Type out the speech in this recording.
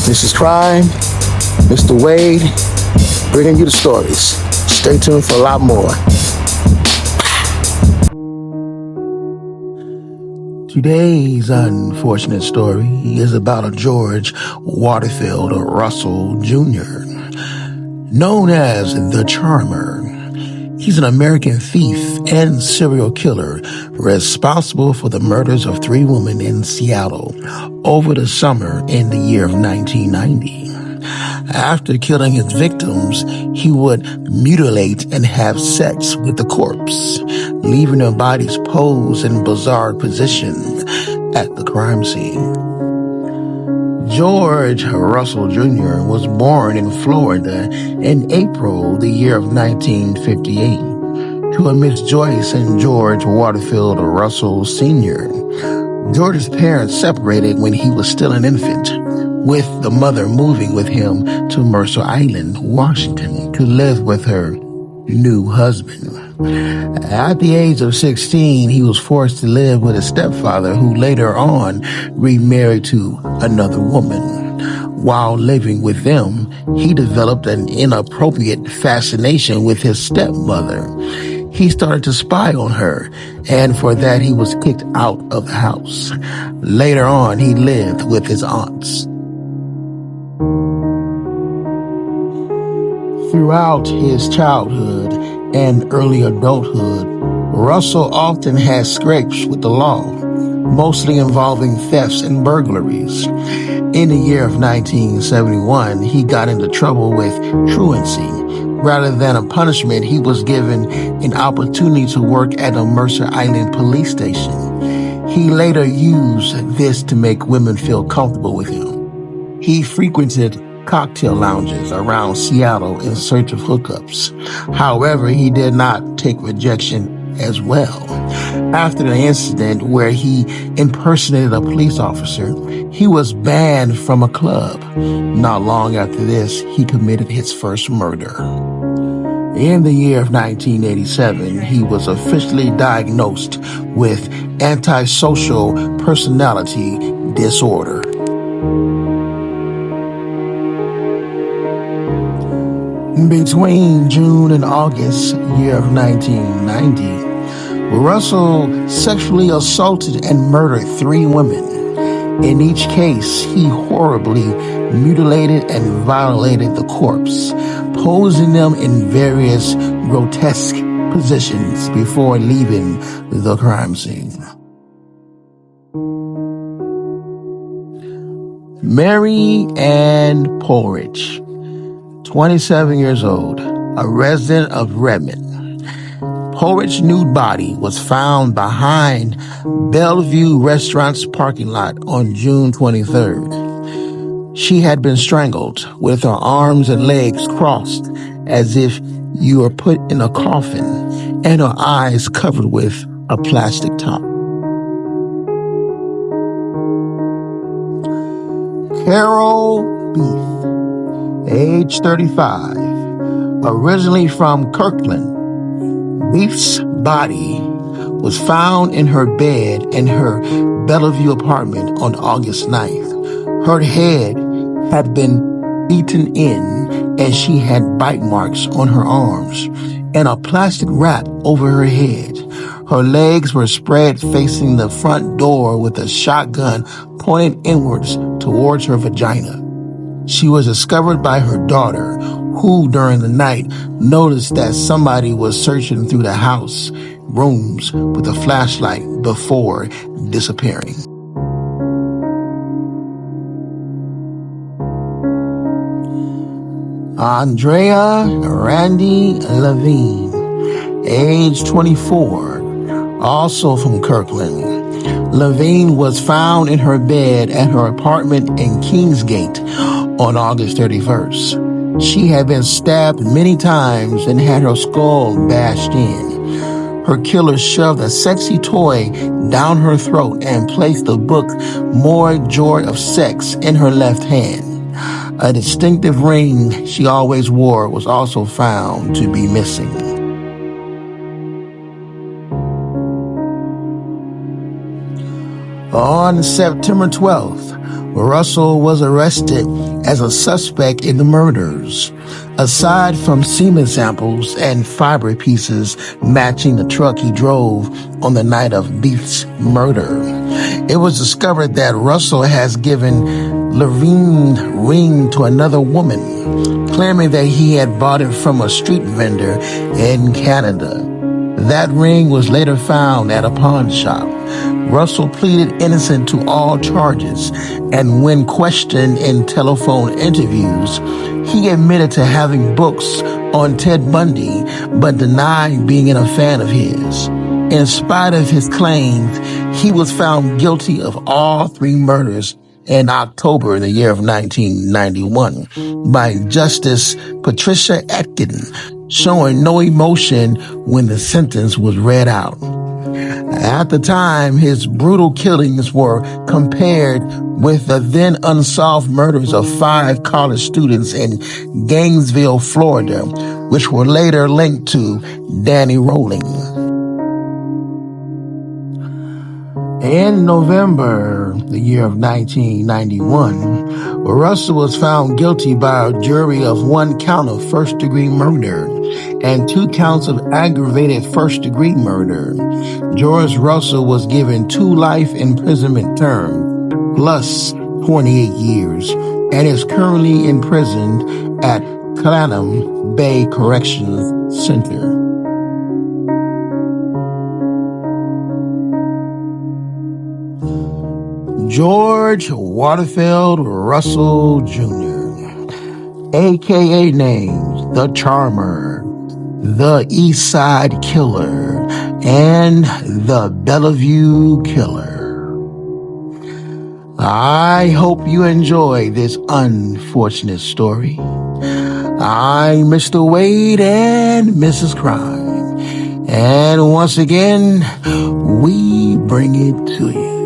This is Crime, Mr. Wade, bringing you the stories. Stay tuned for a lot more. Today's unfortunate story is about a George Waterfield Russell Jr., known as the Charmer. He's an American thief and serial killer responsible for the murders of 3 women in Seattle over the summer in the year of 1990. After killing his victims, he would mutilate and have sex with the corpse, leaving their bodies posed in bizarre positions at the crime scene. George Russell Jr. was born in Florida in April the year of 1958 to a Miss Joyce and George Waterfield Russell Sr. George's parents separated when he was still an infant, with the mother moving with him to Mercer Island, Washington, to live with her new husband. At the age of 16, he was forced to live with his stepfather, who later on remarried to another woman. While living with them, he developed an inappropriate fascination with his stepmother. He started to spy on her, and for that he was kicked out of the house. Later on, he lived with his aunts. Throughout his childhood and early adulthood, Russell often had scrapes with the law, mostly involving thefts and burglaries. In the year of 1971, he got into trouble with truancy. Rather than a punishment, he was given an opportunity to work at a Mercer Island police station. He later used this to make women feel comfortable with him. He frequented cocktail lounges around Seattle in search of hookups. However, he did not take rejection as well. After the incident where he impersonated a police officer, he was banned from a club. Not long after this, he committed his first murder. In the year of 1987, he was officially diagnosed with antisocial personality disorder. Between June and August year of 1990, Russell sexually assaulted and murdered 3 women. In each case, he horribly mutilated and violated the corpse, posing them in various grotesque positions before leaving the crime scene. Mary Ann Polridge, 27 years old, a resident of Redmond. Polridge's nude body was found behind Bellevue Restaurant's parking lot on June 23rd. She had been strangled with her arms and legs crossed as if you were put in a coffin, and her eyes covered with a plastic top. Carol Beef, age 35, originally from Kirkland. Beef's body was found in her bed in her Bellevue apartment on August 9th. Her head had been beaten in, and she had bite marks on her arms and a plastic wrap over her head. Her legs were spread facing the front door with a shotgun pointed inwards towards her vagina. She was discovered by her daughter, who during the night noticed that somebody was searching through the house rooms with a flashlight before disappearing. Andrea Randy Levine, age 24, also from Kirkland. Levine was found in her bed at her apartment in Kingsgate on August 31st. She had been stabbed many times and had her skull bashed in. Her killer shoved a sexy toy down her throat and placed the book More Joy of Sex in her left hand. A distinctive ring she always wore was also found to be missing. On September 12th, Russell was arrested as a suspect in the murders. Aside from semen samples and fiber pieces matching the truck he drove on the night of Beef's murder, it was discovered that Russell has given Levine's ring to another woman, claiming that he had bought it from a street vendor in Canada. That ring was later found at a pawn shop. Russell pleaded innocent to all charges, and when questioned in telephone interviews, he admitted to having books on Ted Bundy, but denied being a fan of his. In spite of his claims, he was found guilty of all 3 murders in October in the year of 1991 by Justice Patricia Etkin, showing no emotion when the sentence was read out. At the time, his brutal killings were compared with the then unsolved murders of 5 college students in Gainesville, Florida, which were later linked to Danny Rolling. In November, the year of 1991, Russell was found guilty by a jury of 1 count of first-degree murder and 2 counts of aggravated first-degree murder. George Russell was given 2 life imprisonment terms plus 28 years and is currently imprisoned at Clanham Bay Corrections Center. George Waterfield Russell Jr., a.k.a. named The Charmer, The East Side Killer, and The Bellevue Killer. I hope you enjoy this unfortunate story. I'm Mr. Wade and Mrs. Crime, and once again, we bring it to you.